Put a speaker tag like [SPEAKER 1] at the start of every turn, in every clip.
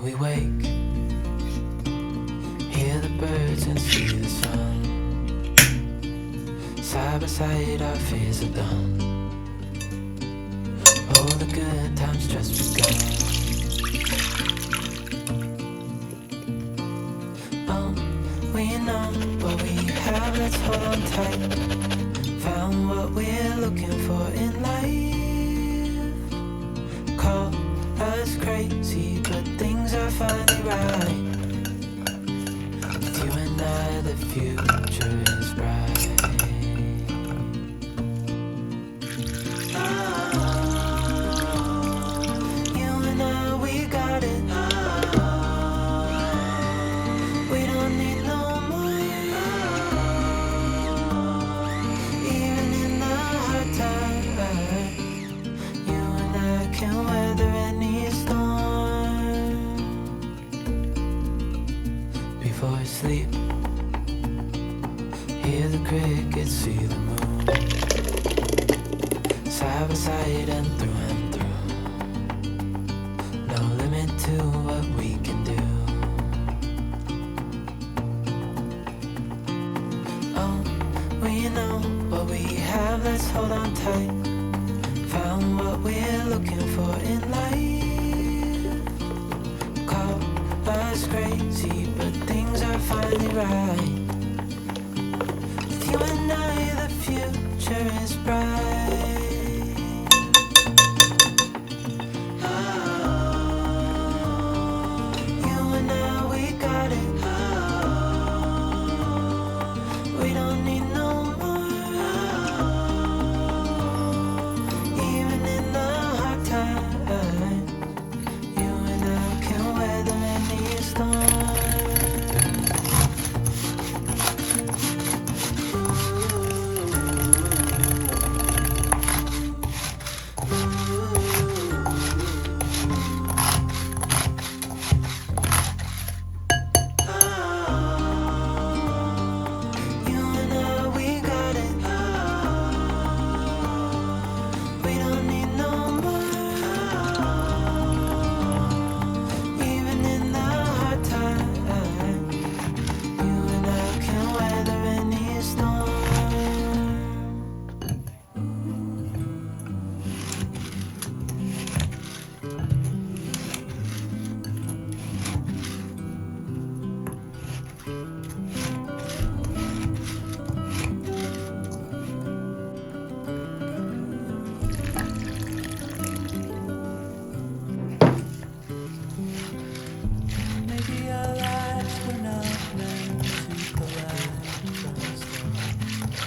[SPEAKER 1] we wake, hear the birds and see the sun. Side by side our fears are done. All the good times just begun. We know what we have, let's hold on tight. Found what we're looking for in life. Call us crazy, but things are finally right. With you and I, the future is bright. You and I, we got it. We don't need no more. Even in the hard times, you and I can weather any storm. Before I sleep, hear the crickets, see the moon. Side by side and through. No limit to what we can do. We know what we have, let's hold on tight. Found what we're looking for in life. Call us crazy, but things are finally right. With you and I, the future is bright. You and I, we got it. We don't need no more. Even in the hard time, you and I can weather any storm. You and I, we got it. We don't need no more. Even in the hard time, you and I can weather any storm.
[SPEAKER 2] Maybe our lives were not meant to collide from the start,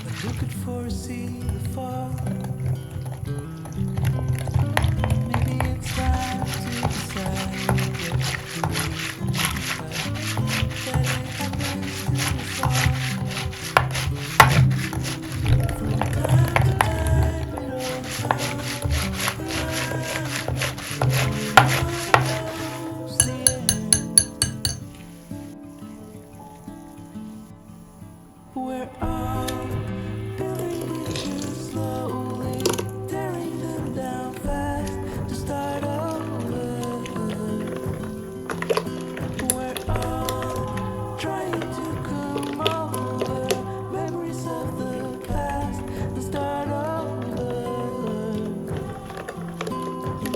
[SPEAKER 2] but who could foresee the fall? Maybe it's time to decide what to do from the start, that it happens to us all. From time to time, it all comes around. Knows the end. We're all building bridges slowly, tearing them down fast to start over. We're all trying to come over memories of the past and start over.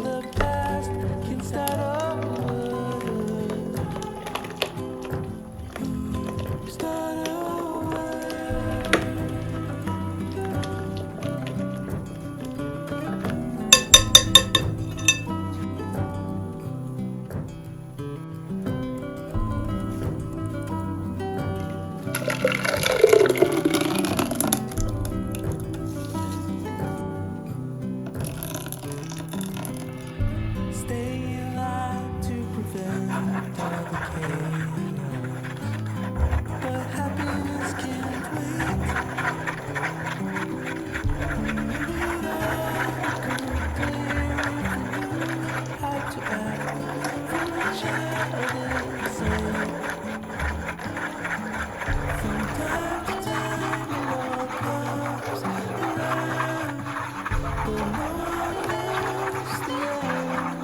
[SPEAKER 2] The past can start over. Start over. Stay alive to prevent all the chaos. But happiness can't wait. How to act from a child inside. From time to time, it all comes around. But no one knows the end.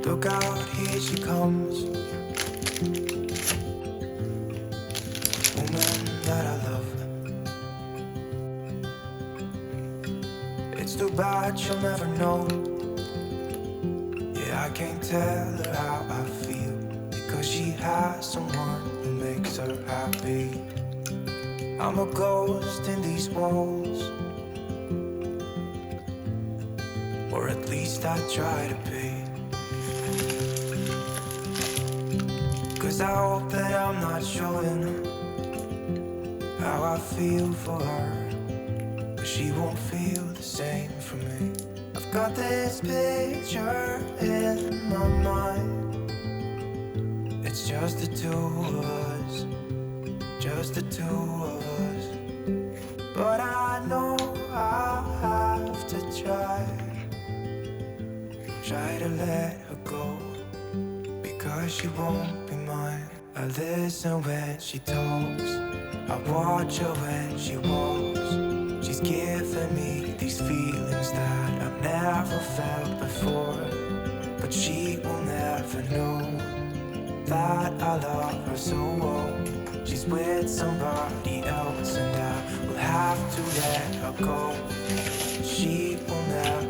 [SPEAKER 1] Look out, here she comes. Woman that I love. It's too bad she'll never know. Yeah, I can't tell her how I feel, because she has someone who makes her happy. I'm a ghost in these walls, or at least I try to be. 'Cause I hope that I'm not showing how I feel for her, but she won't feel the same for me. I've got this picture in my mind. It's just the two of us, just the two of us. But I know I'll have to try to let her go, because she won't be mine. I listen when she talks, I watch her when she walks. She's giving me these feelings that I've never felt before, but she will never know that I love her so well. She's with somebody else and I will have to let her go. She will never